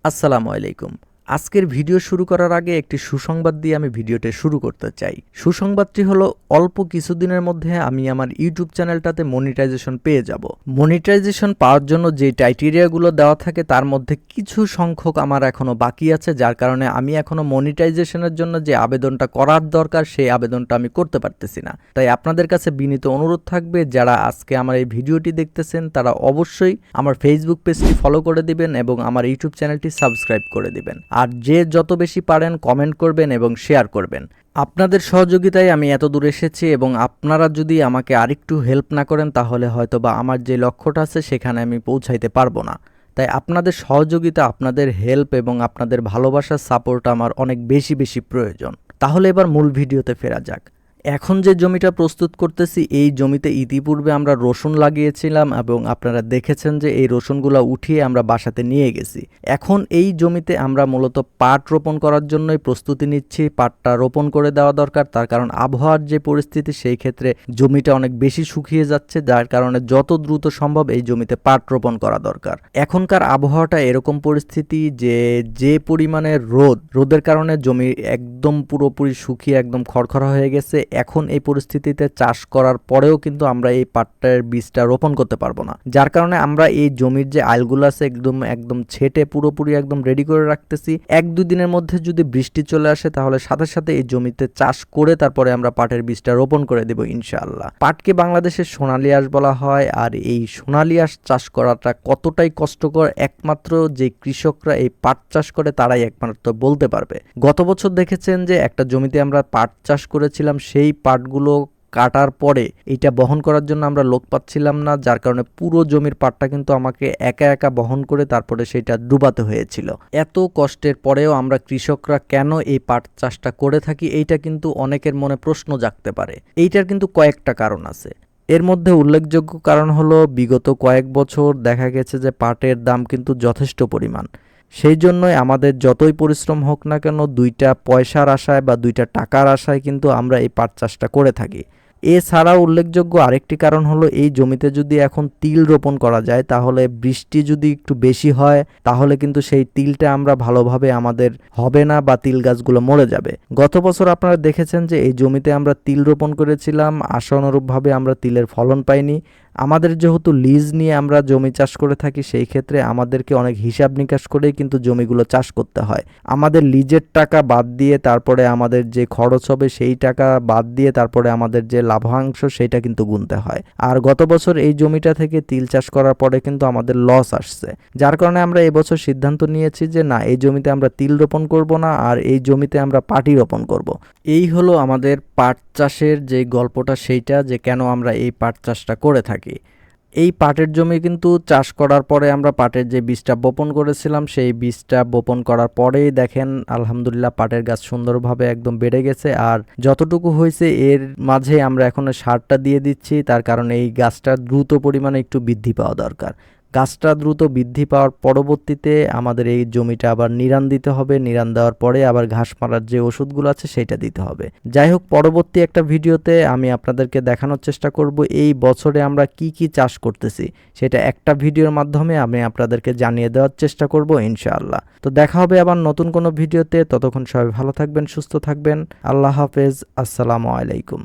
আসসালামু আলাইকুম। আজকের ভিডিও শুরু করার আগে একটি সুসংবাদ দিয়ে আমি ভিডিওটি শুরু করতে চাই। সুসংবাদটি হলো অল্প কিছুদিনের মধ্যে আমি আমার ইউটিউব চ্যানেলটাতে মনিটাইজেশন পেয়ে যাব। মনিটাইজেশন পাওয়ার জন্য যে ক্রাইটেরিয়াগুলো দেওয়া থাকে তার মধ্যে কিছু সংখ্যক আমার এখনও বাকি আছে, যার কারণে আমি এখনও মনিটাইজেশনের জন্য যে আবেদনটা করার দরকার সেই আবেদনটা আমি করতে পারতেছি না। তাই আপনাদের কাছে বিনীত অনুরোধ থাকবে, যারা আজকে আমার এই ভিডিওটি দেখতেছেন তারা অবশ্যই আমার ফেসবুক পেজটি ফলো করে দিবেন এবং আমার ইউটিউব চ্যানেলটি সাবস্ক্রাইব করে দিবেন। আর যে যত বেশি পারেন কমেন্ট করবেন এবং শেয়ার করবেন। আপনাদের সহযোগিতায় আমি এত দূর এসেছি এবং আপনারা যদি আমাকে আরেকটু হেল্প না করেন তাহলে হয়তোবা আমার যে লক্ষ্যটা আছে সেখানে আমি পৌঁছাইতে পারবো না। তাই আপনাদের সহযোগিতা, আপনাদের হেল্প এবং আপনাদের ভালোবাসার সাপোর্ট আমার অনেক বেশি প্রয়োজন। তাহলে এবার মূল ভিডিওতে ফেরা যাক। এখন যে জমিটা প্রস্তুত করতেছি এই জমিতে ইতিপূর্বে আমরা রসুন লাগিয়েছিলাম এবং আপনারা দেখেছেন যে এই রসুনগুলো উঠিয়ে আমরা বাসাতে নিয়ে গেছি। এখন এই জমিতে আমরা মূলত পাট রোপণ করার জন্যই প্রস্তুতি নিচ্ছি। পাটটা রোপণ করে দেওয়া দরকার, তার কারণ আবহাওয়ার যে পরিস্থিতি সেই ক্ষেত্রে জমিটা অনেক বেশি শুকিয়ে যাচ্ছে, যার কারণে যত দ্রুত সম্ভব এই জমিতে পাট রোপণ করা দরকার। এখনকার আবহাওয়াটা এরকম পরিস্থিতি যে পরিমাণে রোদের কারণে জমি একদম পুরোপুরি শুকিয়ে একদম খড়খড়া হয়ে গেছে। এখন এই পরিস্থিতিতে চাষ করার পরেও কিন্তু আমরা এই পাটের বীজটা রোপণ করতে পারবো না, যার কারণে আমরা এই জমির যে আইলগুলো আছে একদম ছেটে পুরোপুরি একদম রেডি করে রাখতেছি। 1-2 দিনের মধ্যে যদি বৃষ্টি চলে আসে তাহলে সাথে সাথে এই জমিতে চাষ করে তারপরে আমরা পাটের বীজটা রোপণ করে দেব ইনশাআল্লাহ। পাটকে বাংলাদেশের সোনালী আঁশ বলা হয়, আর এই সোনালী আঁশ চাষ করাটা কতটাই কষ্টকর একমাত্র যে কৃষকরা এই পাট চাষ করে তারাই একমাত্র বলতে পারবে। গত বছর দেখেছেন যে একটা জমিতে আমরা পাট চাষ করেছিলাম, সেই পাটগুলো কাটার পরে এটা বহন করার জন্য আমরা লোক পাচ্ছিলাম না, যার কারণে পুরো জমির পাটটা কিন্তু আমাকে একা বহন করে তারপরে সেটা ডুবাতে হয়েছিল। এত কষ্টের পরেও আমরা কৃষকরা কেন এই পাট চাষটা করে থাকি এইটা কিন্তু অনেকের মনে প্রশ্ন জাগতে পারে। এইটার কিন্তু কয়েকটা কারণ আছে। এর মধ্যে উল্লেখযোগ্য কারণ হলো বিগত কয়েক বছর দেখা গেছে যে পাটের দাম কিন্তু যথেষ্ট পরিমাণ। সেই জন্যই আমাদের যতই পরিশ্রম হোক না কেন 2টা পয়সার আশায় বা 2টা টাকার আশায় কিন্তু আমরা এই পাট চাষটা করে থাকি। এছাড়াও উল্লেখযোগ্য আরেকটি কারণ হলো এই জমিতে যদি এখন তিল রোপণ করা যায় তাহলে বৃষ্টি যদি একটু বেশি হয় তাহলে কিন্তু সেই তিলটা আমরা ভালোভাবে আমাদের হবে না বা তিল গাছগুলো মরে যাবে। গত বছর আপনারা দেখেছেন যে এই জমিতে আমরা তিল রোপণ করেছিলাম, আশানুরূপভাবে আমরা তিলের ফলন পাইনি। আমাদের যেহেতু লিজ নিয়ে আমরা জমি চাষ করে থাকি সেই ক্ষেত্রে আমাদেরকে অনেক হিসাব নিকাশ করেই কিন্তু জমিগুলো চাষ করতে হয়। আমাদের লিজের টাকা বাদ দিয়ে তারপরে আমাদের যে খরচ হবে সেই টাকা বাদ দিয়ে তারপরে আমাদের যে লাভাংশ সেইটা কিন্তু গুনতে হয়। আর গত বছর এই জমিটা থেকে তিল চাষ করার পরে কিন্তু আমাদের লস আসছে, যার কারণে আমরা এবছর সিদ্ধান্ত নিয়েছি যে না, এই জমিতে আমরা তিল রোপণ করব না, আর এই জমিতে আমরা পাটই রোপণ করব। এই হলো আমাদের পাট চাষের যে গল্পটা, সেইটা যে কেন আমরা এই পাট চাষটা করে থাকি। এই পাটের জমি কিন্তু চাষ করার পরে আমরা পাটের যে বীজটা বপন করেছিলাম সেই বীজটা বপন করার পরেই দেখেন আলহামদুলিল্লাহ পাটের গাছ সুন্দরভাবে একদম বেড়ে গেছে। আর যতটুকু হয়েছে এর মাঝে আমরা এখন সারটা দিয়ে দিচ্ছি, তার কারণে এই গাছটা দ্রুত পরিমাণে একটু বৃদ্ধি পাওয়া দরকার। গাছটা দ্রুত বৃদ্ধি পাওয়ার পরবর্তীতে আমাদের এই জমিটা আবার নিড়ান দিতে হবে। নিড়ান দেওয়ার পরে আবার ঘাস মারার যে ওষুধগুলো আছে সেটা দিতে হবে। যাই হোক, পরবর্তী একটা ভিডিওতে আমি আপনাদেরকে দেখানোর চেষ্টা করব এই বছরে আমরা কি চাষ করতেছি, সেটা একটা ভিডিওর মাধ্যমে আমি আপনাদেরকে জানিয়ে দেওয়ার চেষ্টা করব ইনশাআল্লাহ। তো দেখা হবে আবার নতুন কোনো ভিডিওতে। ততক্ষণ সবাই ভালো থাকবেন, সুস্থ থাকবেন। আল্লাহ হাফেজ, আসসালামু আলাইকুম।